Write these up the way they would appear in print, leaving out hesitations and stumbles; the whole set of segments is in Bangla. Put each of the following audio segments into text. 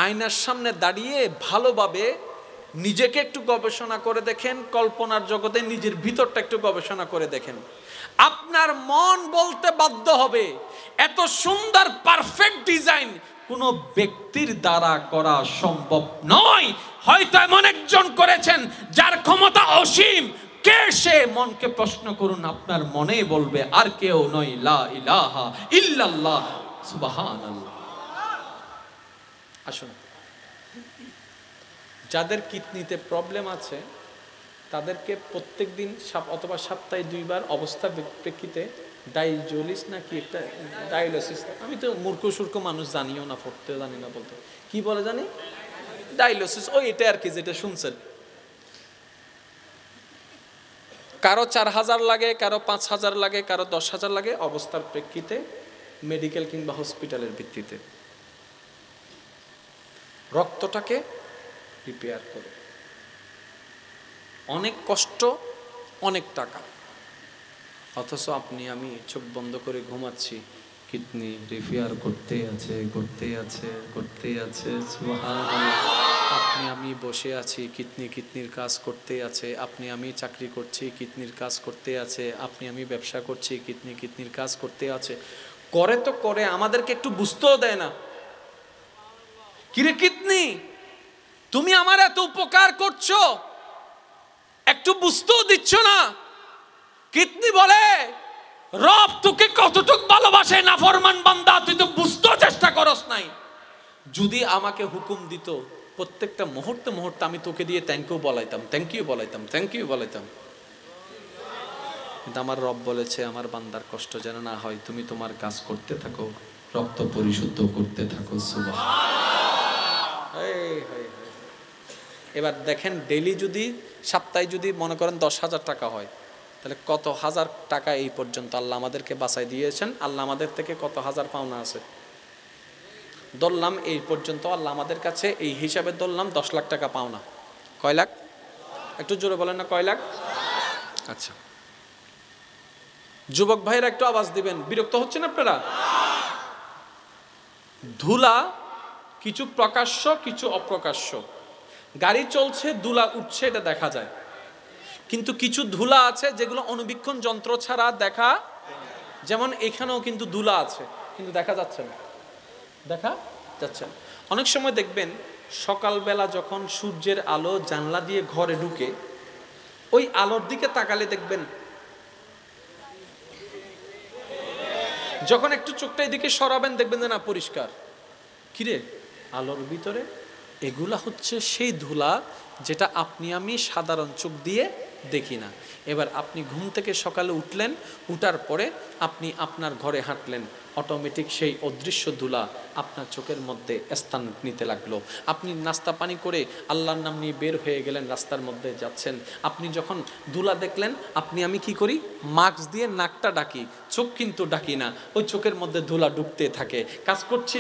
আয়নার সামনে দাঁড়িয়ে ভালোভাবে নিজেকে একটু গবেষণা করে দেখেন, কল্পনার জগতে নিজের ভিতরটা একটু গবেষণা করে দেখেন। আপনার মন বলতে বাধ্য হবে এত সুন্দর পারফেক্ট ডিজাইন কোন ব্যক্তির দ্বারা করা সম্ভব নয়। হয়তো এমন একজন করেছেন যার ক্ষমতা অসীম। কে সে? মনকে প্রশ্ন করুন, আপনার মনেই বলবে আর কেউ নয়, লা ইলাহা ইল্লাল্লাহ, সুবহানাল্লাহ। আসুন, যাদের কিডনিতে প্রবলেম আছে তাদেরকে প্রত্যেক দিন অথবা সপ্তাহে 2 বার অবস্থার প্রেক্ষিতে ডায়ালিসিস নাকি একটা ডায়ালিসিস, আমি তো মূর্খ সূর্খ মানুষ, জানিও না, পড়তে জানি না, বলতে কি বলে জানি, ডায়ালিসিস, ওই এটা আর কি যেটা শুনছেন। কারো 4000 লাগে, কারো 5000 লাগে, কারো 10,000 লাগে, অবস্থার প্রেক্ষিতে মেডিকেল কিংবা হসপিটালের ভিত্তিতে রক্তটাকে রিপেয়ার করে। অনেক কষ্ট, অনেক টাকা, অথচ আপনি আমি চোখ বন্ধ করে ঘুমাচ্ছি, কিডনি রিপেয়ার করতে আছে, করতে আছে, করতে আছে, সুবহানাল্লাহ। আপনি আমি বসে আছি, কিডনির কাজ করতে আছে। আপনি আমি চাকরি করছি, কিডনির কাজ করতে আছে। আপনি আমি ব্যবসা করছি, কিডনির কাজ করতে আছে। করে তো করে, আমাদেরকে একটু বুঝতেও দেয় না। কিরে কিডনি, তুমি আমার এত উপকার করছো, একটু বুঝতেও দিচ্ছ না। কিডনি বলে, রব তোকে কতটুক ভালোবাসে, নাফরমান বান্দা, তুই তো বুঝতেও চেষ্টা করস নাই। যদি আমাকে হুকুম দিত প্রত্যেকটা মুহূর্তে মুহূর্তে আমি তোকে দিয়ে থ্যাংক ইউ বলাইতাম, থ্যাংক ইউ বলাইতাম, থ্যাংক ইউ বলাইতাম। কিন্তু আমার রব বলেছে, আমার বান্দার কষ্ট যেন না হয়, তুমি তোমার কাজ করতে থাকো, রক্ত পরিশুদ্ধ করতে থাকো, সুবহানাল্লাহ। এবার দেখেন, ডেইলি যদি, সপ্তাহে যদি মনে করেন 10,000 টাকা হয়, তাহলে কত হাজার টাকা এই পর্যন্ত আল্লাহ আমাদেরকে বাঁচাই দিয়েছেন। আল্লাহ আমাদের থেকে কত হাজার পাওনা আছে ধরলাম, এই পর্যন্ত আল্লাহ আমাদের কাছে এই হিসাবে ধরলাম 10 লাখ টাকা পাওনা। কয় লাখ? একটু জোরে বলেন না, কয় লাখ? আচ্ছা, যুবক ভাইরা একটু আওয়াজ দিবেন, বিরক্ত হচ্ছেন আপনারা? ধুলা কিছু প্রকাশ্য, কিছু অপ্রকাশ্য। গাড়ি চলছে, ধুলা উঠছে, এটা দেখা যায়। কিন্তু কিছু ধুলা আছে যেগুলো অনুবীক্ষণ যন্ত্র ছাড়া দেখা, যেমন এখানেও কিন্তু ধুলা আছে, কিন্তু দেখা যাচ্ছে না, দেখা যাচ্ছে না। অনেক সময় দেখবেন সকালবেলা যখন সূর্যের আলো জানলা দিয়ে ঘরে ঢুকে, ওই আলোর দিকে তাকালে দেখবেন, যখন একটু চোখটা এদিকে সরাবেন দেখবেন যে না, পরিষ্কার। কিরে, আলোর ভিতরে এগুলা হচ্ছে সেই ধুলা যেটা আপনি আমি সাধারণ চোখ দিয়ে দেখি না। এবার আপনি ঘুম থেকে সকালে উঠলেন, উঠার পরে আপনি আপনার ঘরে হাঁটলেন, অটোমেটিক সেই অদৃশ্য ধুলা আপনার চোখের মধ্যে স্থান নিতে লাগলো। আপনি নাস্তা পানি করে আল্লাহর নাম নিয়ে বের হয়ে গেলেন, রাস্তার মধ্যে যাচ্ছেন, আপনি যখন ধুলা দেখলেন, আপনি আমি কি করি, মাস্ক দিয়ে নাকটা ডাকি, চোখ কিন্তু ডাকি না। ওই চোখের মধ্যে ধুলা ঢুকতে থাকে। কাজ করছি,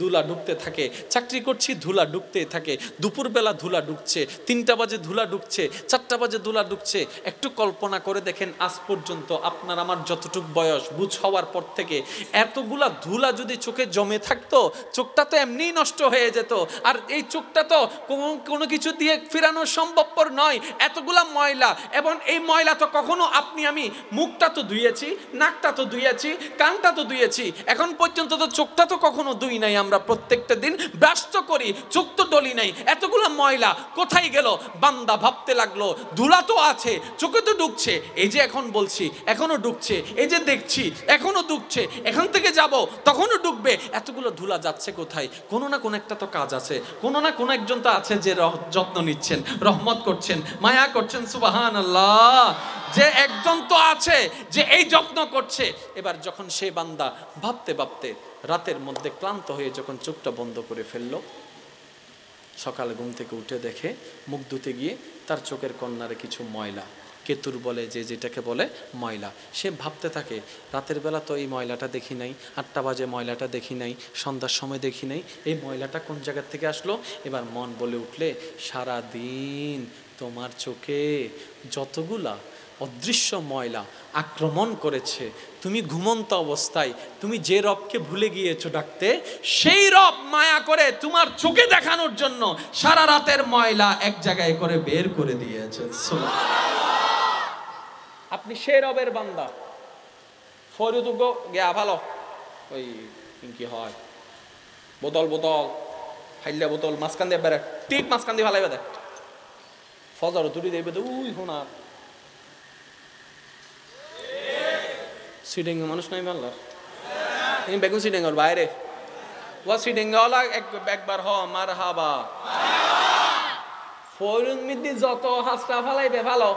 ধুলা ঢুকতে থাকে। চাকরি করছি, ধুলা ঢুকতে থাকে। দুপুরবেলা ধুলা ঢুকছে, 3টা বাজে ধুলা ঢুকছে, 4টা বাজে ধুলা ঢুকছে। একটু কল্পনা করে দেখেন, আজ পর্যন্ত আপনার আমার যতটুক বয়স, বুঝ হওয়ার পর থেকে এতগুলা ধুলা যদি চোখে জমে থাকতো, চোখটা তো এমনিই নষ্ট হয়ে যেত। আর এই চোখটা তো কোনো কিছু দিয়ে ফিরানো সম্ভবপর নয়, এতগুলা ময়লা। এবং এই ময়লা তো কখনো আপনি আমি, মুখটা তো ধুয়েছি, নাকটা তো ধুয়েছি, কানটা তো ধুয়েছি, এখন পর্যন্ত তো চোখটা তো কখনো ধুই নাই। আমরা প্রত্যেকটা দিন ব্রাশ তো করি, চোখ তো ডলি নাই। এতগুলা ময়লা কোথায় গেল? বান্দা ভাবতে লাগলো, ধুলা তো আছে, চোখে তো ঢুকছে, এই যে এখন বলছি এখনো ঢুকছে, এই যে দেখছি এখনো ঢুকছে, এখান থেকে যাব তখনও ঢুকবে। এতগুলো ধুলা যাচ্ছে কোথায়? কোনো না কোনো একটা তো কাজ আছে, কোনো না কোনো একজন তো আছে যে যত্ন নিচ্ছেন, রহমত করছেন, মায়া করছেন, সুবহানাল্লাহ। যে একজন তো আছে যে এই যত্ন করছে। এবার যখন সে বান্দা ভাবতে ভাবতে রাতের মধ্যে ক্লান্ত হয়ে যখন চোখটা বন্ধ করে ফেললো, সকালে ঘুম থেকে উঠে দেখে মুখ ধুতে গিয়ে তার চোখের কর্নারে কিছু ময়লা, কেতুর বলে যে যেটাকে বলে ময়লা। সে ভাবতে থাকে, রাতের বেলা তো এই ময়লাটা দেখি নাই, 8টা বাজে ময়লাটা দেখি নাই, সন্ধ্যার সময় দেখি নাই, এই ময়লাটা কোন জায়গার থেকে আসলো? এবার মন বলে উঠলে, সারা দিন তোমার চোখে যতগুলা অদৃশ্য ময়লা আক্রমণ করেছে। তুমি ঘুমন্ত অবস্থায় তুমি যে রবকে ভুলে গিয়েছো ডাকতে, সেই রব মায়া করে তোমার চোখে দেখানোর জন্য সারা রাতের ময়লা এক জায়গায় করে বের করে দিয়েছে। আপনি সেই রবের বান্দা। ফরিদুগ গিয়া ভালো ওই কি হয় বোতল হাইলা বোতল মাঝখান দিয়ে বেড়ে ঠিক মাঝখান দিয়ে ভালাই বেদে ফজর তুলি দেবে তো উই হোনার সিডেঙ্গে মানুষ নাই মাল্লার বেগুন সিডেঙ্গর বাইরে ও সিডেঙ্গাওয়ালা একবার হ মার হাবা ফরিদ মিদ্দি যত হাসটা ফালাইবে ভালো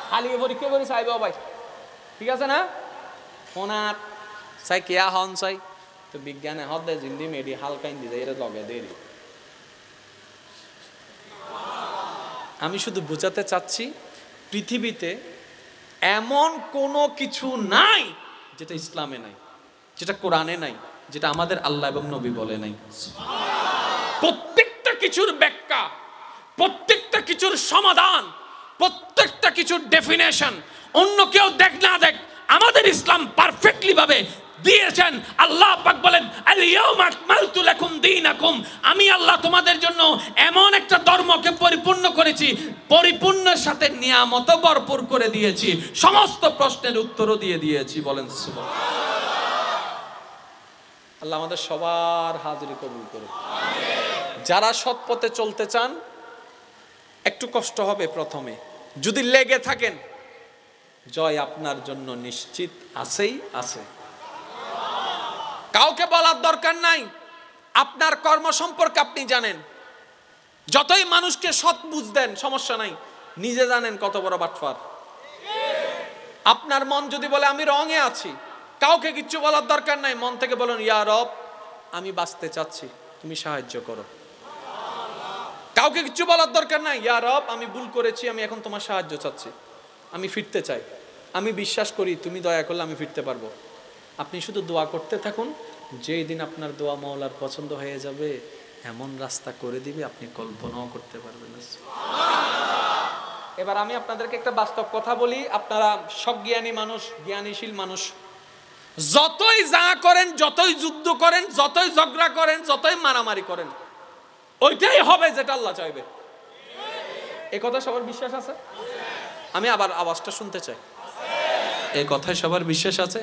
খালি পরীক্ষা করে চাইবে ভাই, ঠিক আছে না? হোনার চাই কেয়া হন চাই তো বিজ্ঞানে হদে জিন্দি মেডি হালকাইন দিতে এর লগে দেরি। আমি শুধু বোঝাতে চাচ্ছি পৃথিবীতে এমন কোনো কিছু নাই যেটা ইসলামে নাই, যেটা কোরআনে নাই, যেটা আমাদের আল্লাহ এবং নবী বলে নাই। প্রত্যেকটা কিছুর ব্যাখ্যা, প্রত্যেকটা কিছুর সমাধান, প্রত্যেকটা কিছুর ডেফিনেশন অন্য কেউ দেখ না দেখ আমাদের ইসলাম পারফেক্টলি ভাবে দিয়েছেন। আল্লাহ পাক বলেন আল-ইয়াউমা আকমালতু লাকুম দীনাকুম, আমি আল্লাহ তোমাদের জন্য এমন একটা ধর্মকে পরিপূর্ণ করেছি, পরিপূর্ণের সাথে নিয়ামত ভরপুর করে দিয়েছি, সমস্ত প্রশ্নের উত্তরও দিয়ে দিয়েছি। বলেন সুবহানাল্লাহ। আল্লাহ আমাদের সবার হাজিরি কবুল করুন। যারা সৎ পথে চলতে চান একটু কষ্ট হবে প্রথমে, যদি লেগে থাকেন জয় আপনার জন্য নিশ্চিত আছেই আছে। কাউকে বলার দরকার নাই, আপনার কর্ম সম্পর্কে আপনি জানেন। যতই মানুষকে সৎ বুঝ দেন সমস্যা নাই, নিজে জানেন কত বড় বাটফার। আপনার মন যদি বলে আমি রঙে আছি, কাউকে কিচ্ছু বলার দরকার নাই, মন থেকে বলুন ইয়া রব আমি বাঁচতে চাচ্ছি, তুমি সাহায্য করো। কাউকে কিচ্ছু বলার দরকার নাই, ইয়া রব আমি ভুল করেছি, আমি এখন তোমার সাহায্য চাচ্ছি, আমি ফিরতে চাই, আমি বিশ্বাস করি তুমি দয়া করলে আমি ফিরতে পারবো। আপনি শুধু দোয়া করতে থাকুন, যেই দিন আপনার দোয়া মাওলার পছন্দ হয়ে যাবে এমন রাস্তা করে দিবে আপনি কল্পনাও করতে পারবেন না। এবার আমি আপনাদেরকে একটা বাস্তব কথা বলি, আপনারা সজ্ঞানী মানুষ, জ্ঞানীশীল মানুষ, যতই যা করেন, যতই যুদ্ধ করেন, যতই ঝগড়া করেন, যতই মারামারি করেন, ওইটাই হবে যেটা আল্লাহ চাইবে। এই কথা সবার বিশ্বাস আছে? আমি আবার আওয়াজটা শুনতে চাই। এই কথায় সবার বিশ্বাস আছে?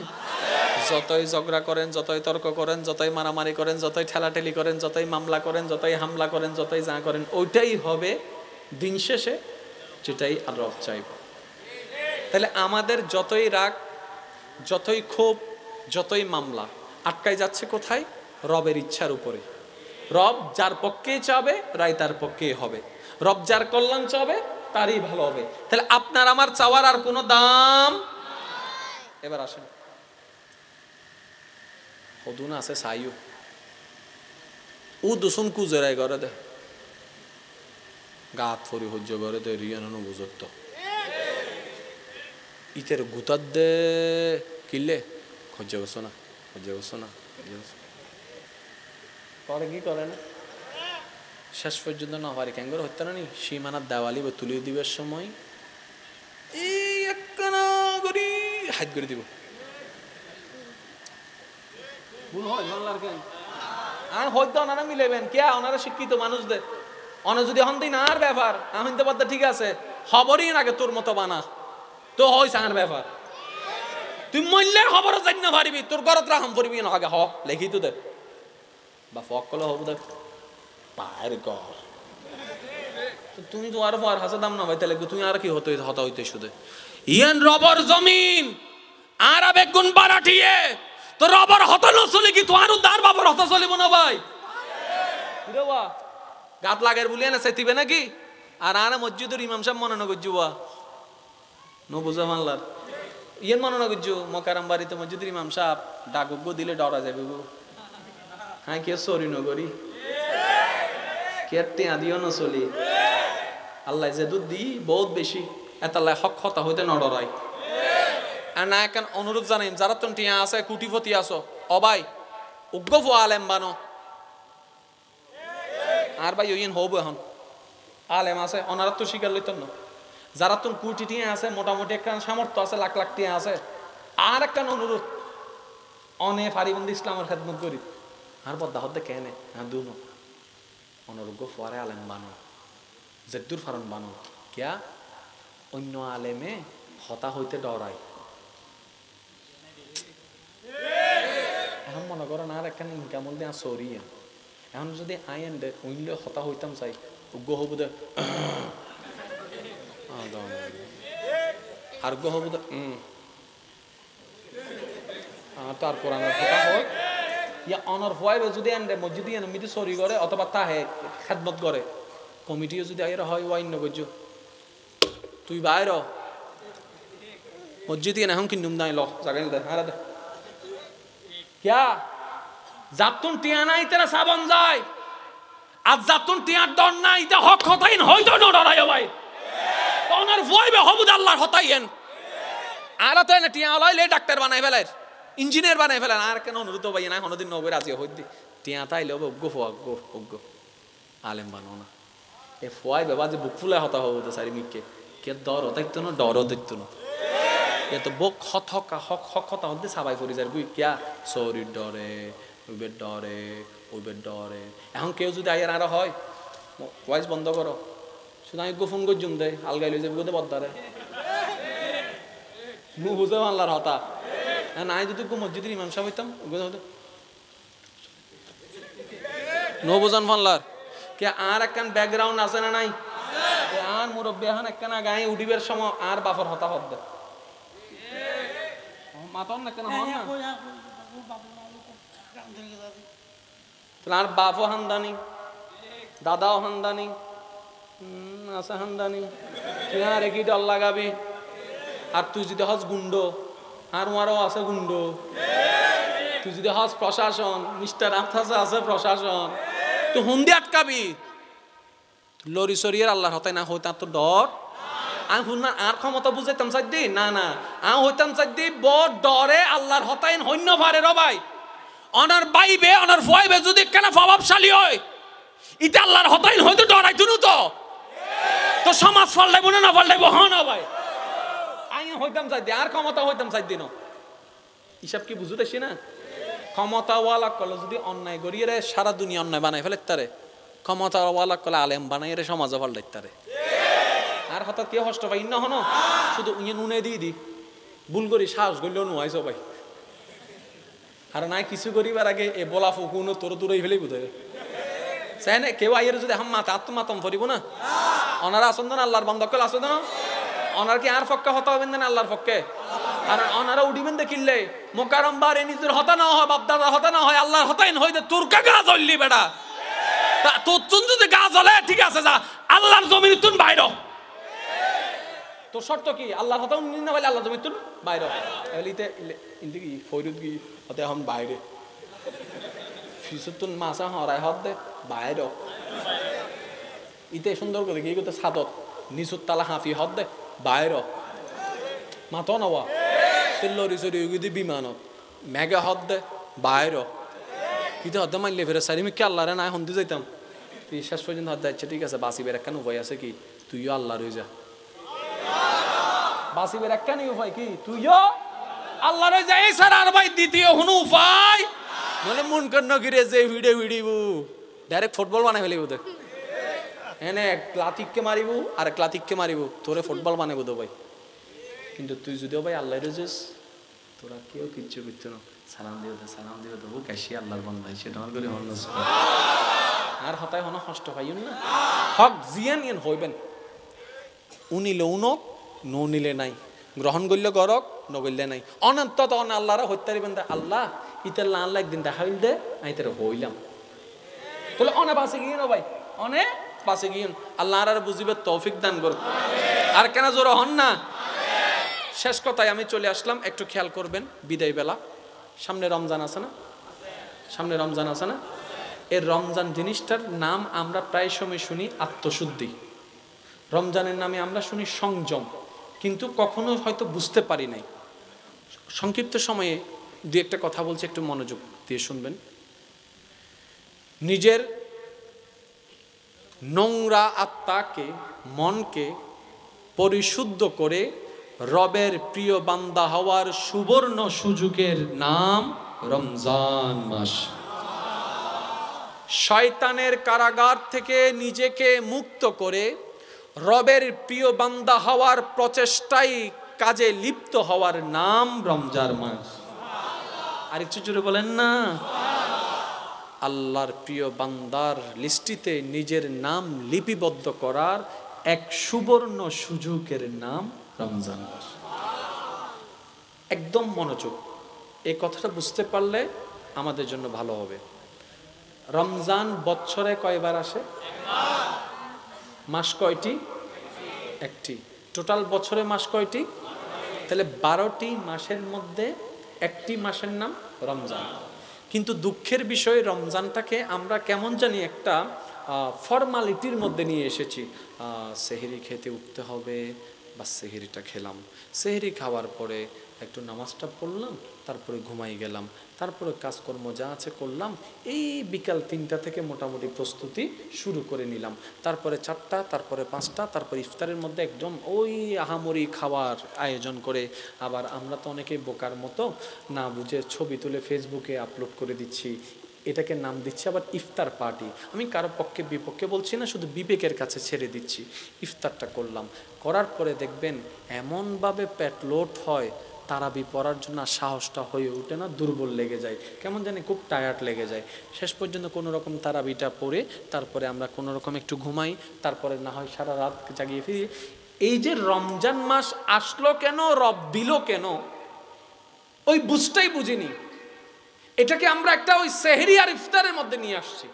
যতই ঝগড়া করেন, যতই তর্ক করেন, যতই মারামারি করেন, যতই ঠেলাঠেলি করেন, যতই মামলা করেন, যতই হামলা করেন, যতই যা করেন, ওইটাই হবে দিন শেষে যেটাই রব চাইব। তাহলে আমাদের যতই রাগ, যতই ক্ষোভ, যতই মামলা আটকায় যাচ্ছে কোথায়? রবের ইচ্ছার উপরে। রব যার পক্ষেই চাবে রায় তার পক্ষেই হবে, রব যার কল্যাণ চাবে তারই ভালো হবে। তাহলে আপনার আমার চাওয়ার আর কোনো দাম। এবার আসেন, হদুন আছে সাইও ও দুসুন কুজেরাই করে দে গাত ফরি সহ্য করে দে রিয়ানো বুঝত ইতের গুতার দে কিনলে সহ্য করছো না, সহ্য করছো না, পরে কি করে না শেষ পর্যন্ত না পারি ক্যাঙ্গর হত্যা না নি সীমানার দেওয়ালি বা তুলে দিবার সময় এই একখানা করি হাত করে দিব। ভুল হয় বাংলার কেন আর হয়তো ওনারা মিলেবেন কে ওনারা শিক্ষিত মানুষদের অনেক যদি হন দিন আর ব্যাপার আমি তো বলতে ঠিক আছে খবরই আগে তোর মতো বানা তো হয়েছে আর ব্যাপার তুই মূল্যের খবরও জানি না পারিবি তোর ঘরত রাখম পড়বি না আগে হ লেখি তো দেখ বা ফক কলে হব দেখ পায়ের ঘর তুমি তো আর পার হাসা দাম না ভাই তাহলে তুমি আর কি হতে হতা হইতে শুধু ইয়ান রবর জমিন আর আবেগ গুণ বাড়াটিয়ে তো রবর হত নচলে কি তোমার দার বাবার হত চলিব না ভাই গাত লাগের বলিয়ে না সেতিবে নাকি আর আনা মসজিদের ইমাম সাহেব মনে না করজুবা নো বুঝা মানলার ইয়েন মনে না করজু মকারাম বাড়িতে মসজিদের ইমাম সাহেব ডাকুক দিলে ডরা যাবে গো হ্যাঁ কে সরি নগরী কে টিয়া দিও না চলি আল্লাহ যে দুধ দি বহুত বেশি এতাল্লাহ হক হতা হইতে নডরাই আর না এখন অনুরোধ জানাই যারা তো টিয়া আছে কুটিপতি আছো অবাই উগ্র আলেম বানো আর ভাই ওইন হব এখন আলেম আছে, ওনারা তো স্বীকার লইতেন না। যারা তো কোটি টিয়া আছে, মোটামুটি একটা সামর্থ্য আছে, লাখ লাখ টিয়া আছে, আর একটা অনুরোধ, অনে ফারিবন্দি ইসলামের খেদমত করি আর বদ্দা হদ্দে কেনে হ্যাঁ দুনো অনরোগ্য ফরে আলেম বানো, জেদ্দুর ফারন বানো, কিয়া অন্য আলেমে হতা হইতে ডরাই। এখন মনে করেন আর একখানে ইনকামল দিয়ে সরিয়ে এখন যদি আইন দে উইলে হতা হইতাম চাই উগ্র হবু দে আর গো হবু দে তার কোরআনের কথা হয় ইয়া অনর হওয়াইবে যদি আনবে মসজিদ মিদি সরি করে অথবা তাহে খেদমত করে কমিটিও যদি আইরা হয় ওয়াইন গজ্জ তুই বাইর মসজিদ এখন কিনুম নাই ল জাগাই দে হারা দে क्या जातुन टियाना इतना साबन जाए आज जातुन टियार डर ना इतना हक हताइन होई तो डराय भाई तो ओनर वही बे हबुद अल्लाह हताइन आरा तो ने टिया लय ले डॉक्टर बनाय फेलाय इंजिनियर बनाय फेलाय आर केन अनुरोध भाई ना कोनदिन नबे राजी हई दि टिया ताइले उग्गो फुग्गो उग्गो आलेम बानो ना ए फुआई बाबा जे बुक फुला हता हबो तो सारी मिके के डर हताइतो ना डर हताइतो ना ये तो बक हक हक हक हक हता होते सबाई फरी जार बुई क्या सॉरी डरे उबे डरे এখন কেউ যদি আইয়ার আর হয় ভয়েস বন্ধ করো শুধু আমি গোফন গজুম দেই আলগাই লই যাবে গোদে বদ্দারে মু বুঝে আল্লাহর হতা না আই যদি মসজিদের ইমাম সাহেব হইতাম গোদে হতো নো বুঝান ফাল্লার কে আর একখান ব্যাকগ্রাউন্ড আছে না নাই আর মুরব্বি এখন একখানা গায়ে উডিবের সময় আর বাফর হতা হদ্দে মাতন না কেন হন না তোমার বাপও হান্দানি দাদাও হান্দানি আছে হান্দানি তুই আর কি ডর লাগাবি আর তুই যদি হস গুন্ড আর ওয়ারও আছে গুন্ড তুই যদি হস প্রশাসন মিস্টার আফতাসে আছে প্রশাসন তুই হুন্দি আটকাবি লরি সরিয়ের আল্লাহর হতাই না হইতা তো ডর আমি শুন না আর ক্ষমতা বুঝাইতাম চাই দি না না আমি হইতাম চাই দি বড় ডরে আল্লাহর হতাইন হইন্য ভারে র ভাই অনার বাইবে অনার ফয়বে যদি কেন প্রভাবশালী হয় ইটা আল্লাহর হতাইন হয়তো ডরাই তুনু তো সমাজ পাল্টাইব না পাল্টাইব হ না ভাই আমি হইতাম চাই দি আর ক্ষমতা হইতাম চাই দিন হিসাব কি বুঝুতেছি না ক্ষমতাওয়ালা কলে যদি অন্যায় করিয়ে রে সারা দুনিয়া অন্যায় বানাই ফেলে তারে ক্ষমতাওয়ালা কলে আলেম বানাই রে সমাজে পাল্টাই তারে আর হঠাৎ কে হষ্ট পাই না হনো শুধু উনি নুনে দিয়ে দি ভুল করি সাহস করলেও নুয়াইছ ভাই আর নাই কিছু করিবার আগে এ বলা ফুকুনো তোর তোরই ফেলেই বোধ চাই না কেউ আইয়ের যদি হাম মাথা আত্মমাতম করিব না অনারা আসন না আল্লাহর বন্ধকল আসো না অনার কি আর ফক্কা হতা হবেন না আল্লাহর পক্ষে আর অনারা উঠিবেন দেখিলে মোকারম বারে নিজের হতা না হয় বাপদাদা হতা না হয় আল্লাহর হতাইন হইতে তোর কা গা জ্বললি বেটা তোর চুন যদি গা জ্বলে ঠিক আছে যা আল্লাহর জমিন তুন বাইর তো শর্ত কি আল্লাহর হতা না বলে আল্লাহ জমিন তুন বাইর এলিতে ইন্দিকি ফয়রুদ কি হতে এখন বাইরে ফিসুতুন মাসা হরাই হদ দে বাইর ইতে সুন্দর করে গিয়ে করতে সাদত নিচুর তালা হাফি হদ দে বাইর মাত নওয়া তেল্লরি সরি গিয়ে বিমানত মেঘা হদ দে বাইর ইতে হদ্দে মারলে ফেরে সারি মিকে আল্লাহরে না হন্দি যাইতাম তুই শেষ পর্যন্ত হদ যাচ্ছে ঠিক আছে বাসিবের একখান উপায় আছে কি তুইও আল্লাহ রয়ে যা বাসিবের একখানি উপায় কি তুইও আল্লাহ রয়ে যা এই স্যার আর ভাই দ্বিতীয় কোনো উপায় নলে মন কর নগিরে যে ভিডিও ভিডিও ডাইরেক্ট ফুটবল বানাই ফেলিব দেখ এনে ক্লাতিককে মারিব আর ক্লাতিককে মারিব তোরে ফুটবল বানাইব তো ভাই কিন্তু তুই যদিও ভাই আল্লাহ রেজিস তোরা কেউ কিচ্ছু করতো না সালাম দিও তো কাশি আল্লাহর বান্দা সেটা আমার করে হল আর হতায় হন কষ্ট পাইন না হক জিয়ান ইন হইবেন উনিলে উনক ন নিলে নাই গ্রহণ করলে গরক নগরলে নাই অনন্ত তখন আল্লাহরা হত্যারিবেন আল্লাহ ইতার আল্লাহ একদিন দেখা হইল দে আমি তার হইলাম তাহলে অনে বাসে গিয়ে না ভাই অনে বাসে গিয়ে আল্লাহ আর বুঝিবে তৌফিক দান করুক আর কেন জোর হন না শেষ কথায় আমি চলে আসলাম একটু খেয়াল করবেন বিদায় বেলা সামনে রমজান আছে না এর রমজান জিনিসটার নাম আমরা প্রায় সময় শুনি আত্মশুদ্ধি রমজানের নামে আমরা শুনি সংযম কিন্তু কখনো হয়তো বুঝতে পারি নাই সংক্ষিপ্ত সময়ে দুই একটা কথা বলছি একটু মনোযোগ দিয়ে শুনবেন নিজের নোংরা আত্মাকে, মনকে পরিশুদ্ধ করে রবের প্রিয় বান্দা হওয়ার সুবর্ণ সুযোগের নাম রমজান মাস। শয়তানের কারাগার থেকে নিজেকে মুক্ত করে রবের প্রিয় বান্দা হওয়ার প্রচেষ্টায় কাজে লিপ্ত হওয়ার নাম রমজান মাস। আর একটু জোরে বলেন না। আল্লাহর প্রিয় বান্দার লিস্টিতে নিজের নাম লিপিবদ্ধ করার এক সুবর্ণ সুযোগের নাম রমজান মাস। একদম মনোযোগ, এই কথাটা বুঝতে পারলে আমাদের জন্য ভালো হবে। রমজান বছরে কয়বার আসে? মাস কয়টি? একটি। টোটাল বছরে মাস কয়টি? তাহলে 12টি মাসের মধ্যে একটি মাসের নাম রমজান। কিন্তু দুঃখের বিষয়, রমজানটাকে আমরা কেমন জানি একটা ফর্মালিটির মধ্যে নিয়ে এসেছি। সেহরি খেতে উঠতে হবে, বা সেহরিটা খেলাম, সেহরি খাওয়ার পরে একটু নামাজটা পড়লাম, তারপরে ঘুমাই গেলাম, তারপরে কাজকর্ম যা আছে করলাম, এই বিকাল 3টা থেকে মোটামুটি প্রস্তুতি শুরু করে নিলাম, তারপরে 4টা, তারপরে 5টা, তারপরে ইফতারের মধ্যে একদম ওই আহামরি খাওয়ার আয়োজন করে। আবার আমরা তো অনেকেই বোকার মতো না বুঝে ছবি তুলে ফেসবুকে আপলোড করে দিচ্ছি, এটাকে নাম দিচ্ছি আবার ইফতার পার্টি। আমি কারো পক্ষে বিপক্ষে বলছি না, শুধু বিবেকের কাছে ছেড়ে দিচ্ছি। ইফতারটা করলাম, করার পরে দেখবেন এমনভাবে পেট লোড হয়, তারাবি পড়ার জন্য সাহসটা হয়ে ওঠে না, দুর্বল লেগে যায়, কেমন জানি খুব টায়ার্ড লেগে যায়। শেষ পর্যন্ত কোনো রকম তারাবিটা পড়ে তারপরে আমরা কোনো রকম একটু ঘুমাই, তারপরে না হয় সারা রাত জাগিয়ে ফিরি। এই যে রমজান মাস আসলো কেন, রব দিল কেন, ওই বুঝটাই বুঝিনি। এটাকে আমরা একটা ওই সেহরি আর ইফতারের মধ্যে নিয়ে আসছি।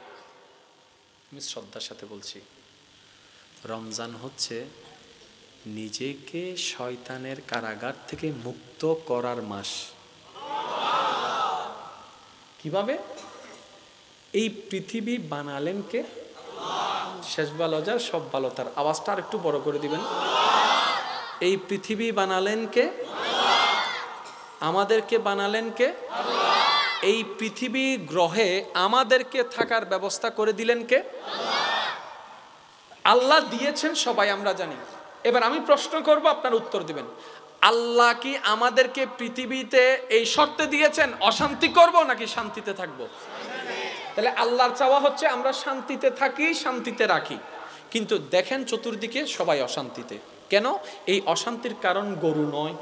আমি শ্রদ্ধার সাথে বলছি, রমজান হচ্ছে নিজেকে শয়তানের কারাগার থেকে মুক্ত করার মাস। কিভাবে? এই পৃথিবী বানালেন কে? শেষ ভালো যার সব ভালো তার। আওয়াজটা আর একটু বড় করে দিবেন। এই পৃথিবী বানালেন কে? আমাদেরকে বানালেন কে? এই পৃথিবী গ্রহে আমাদেরকে থাকার ব্যবস্থা করে দিলেন কে? আল্লাহ দিয়েছেন, সবাই আমরা জানি। এবার আমি প্রশ্ন করব, আপনার উত্তর দিবেন। আল্লাহ কি আমাদেরকে পৃথিবীতে এই শর্তে দিয়েছেন অশান্তি করব নাকি শান্তিতে থাকব? তাহলে আল্লাহর চাওয়া হচ্ছে আমরা শান্তিতে থাকি, শান্তিতে রাখি। কিন্তু দেখেন চতুর্দিকে সবাই অশান্তিতে। কেন? এই অশান্তির কারণ গরু নয়,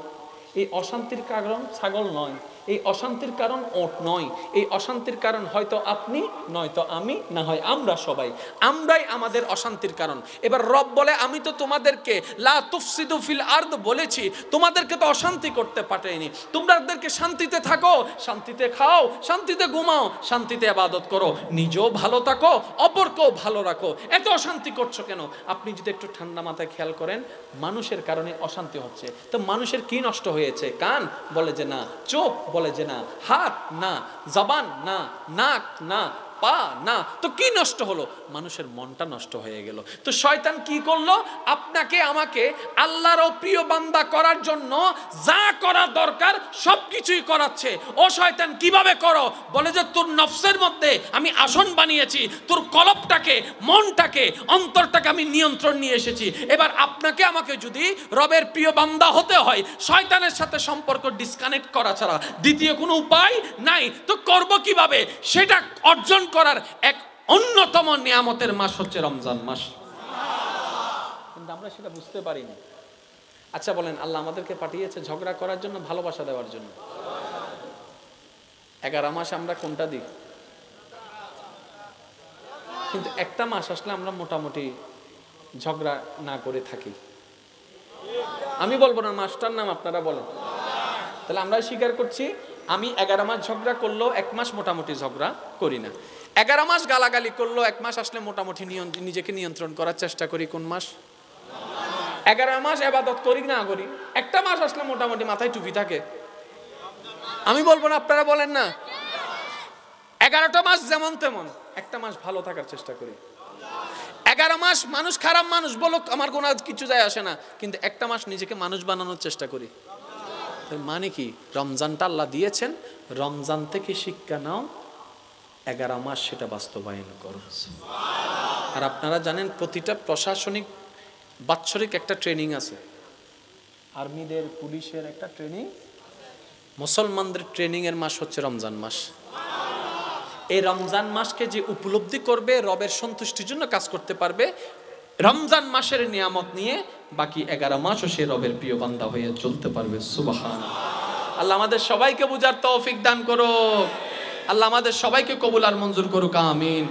এই অশান্তির কারণ ছাগল নয়, এই অশান্তির কারণ ওট নয়, এই অশান্তির কারণ হয়তো আপনি, নয়তো আমি, না হয় আমরা সবাই, আমরাই আমাদের অশান্তির কারণ। এবার রব বলে, আমি তো তোমাদেরকে লা তুফসিদু ফিল আরদ বলেছি, তোমাদেরকে তো অশান্তি করতে পাঠাইনি, তোমাদেরকে শান্তিতে থাকো, শান্তিতে খাও, শান্তিতে ঘুমাও, শান্তিতে ইবাদত করো, নিজেও ভালো থাকো, অপরকেও ভালো রাখো। এত অশান্তি করছো কেন? আপনি যদি একটু ঠান্ডা মাথায় খেয়াল করেন, মানুষের কারণে অশান্তি হচ্ছে। তো মানুষের কি নষ্ট হয়েছে? কান বলে যে না, চোখ বলে যে না, হাত না, জবান না, নাক না, পা না, তো কি নষ্ট হলো? মানুষের মনটা নষ্ট হয়ে গেল। তো শয়তান কি করলো? আপনাকে আমাকে আল্লাহর প্রিয় বান্দা করার জন্য যা করা দরকার সবকিছুই করাচ্ছে। ও শয়তান, কিভাবে করো? বলে যে তোর নফসের মধ্যে আমি আসন বানিয়েছি, তোর কলবটাকে, মনটাকে, অন্তরটাকে আমি নিয়ন্ত্রণ নিয়ে এসেছি। এবার আপনাকে আমাকে যদি রবের প্রিয় বান্দা হতে হয়, শয়তানের সাথে সম্পর্ক ডিসকানেক্ট করা ছাড়া দ্বিতীয় কোনো উপায় নাই। তো করব কিভাবে? সেটা অর্জন করার এক অন্যতম নিয়ামতের মাস হচ্ছে রমজান মাস। কিন্তু আমরা সেটা বুঝতে পারিনি। আচ্ছা বলেন, আল্লাহ আমাদেরকে পাঠিয়েছে ঝগড়া করার জন্য, ভালোবাসা দেওয়ার জন্য? 11 মাস আমরা কোনটা দিই? কিন্তু একটা মাস আসলে আমরা মোটামুটি ঝগড়া না করে থাকি। আমি বলবো না, মাসটার নাম আপনারা বলেন। তাহলে আমরা স্বীকার করছি, আমি 11 মাস ঝগড়া করলেও 1 মাস মোটামুটি ঝগড়া করি না। 11 মাস গালাগালি করলেও 1 মাস আসলে মোটামুটি নিজেকে নিয়ন্ত্রণ করার চেষ্টা করি। কোন মাস? 11 মাস ইবাদত করি না করি, একটা মাস আসলে মোটামুটি মাথায় টুপি থাকে। আমি বলবো না, আপনারা বলেন না। 11টা মাস যেমন তেমন, একটা মাস ভালো থাকার চেষ্টা করি। 11 মাস মানুষ খারাপ মানুষ বলুক, আমার কোনো কিছু যায় আসে না, কিন্তু একটা মাস নিজেকে মানুষ বানানোর চেষ্টা করি। মানে কি? রমজানটা আল্লাহ দিয়েছেন, রমজান থেকে শিক্ষা নাও, 11 মাস সেটা বাস্তবায়ন করো। আর আপনারা জানেন প্রতিটা প্রশাসনিক বাৎসরিক একটা ট্রেনিং আছে, আর্মিদের, পুলিশের একটা ট্রেনিং। মুসলমানদের ট্রেনিং এর মাস হচ্ছে রমজান মাস। এই রমজান মাসকে যে উপলব্ধি করবে, রবের সন্তুষ্টির জন্য কাজ করতে পারবে, রমজান মাসের নিয়ামত নিয়ে বাকি 11 মাসও সে রবের প্রিয় বান্দা হয়ে চলতে পারবে। সুবহানাল্লাহ। আল্লাহ আমাদের সবাইকে বুঝার তৌফিক দান করুক। আল্লাহ আমাদের সবাইকে কবুল আর মঞ্জুর করুক। আমিন।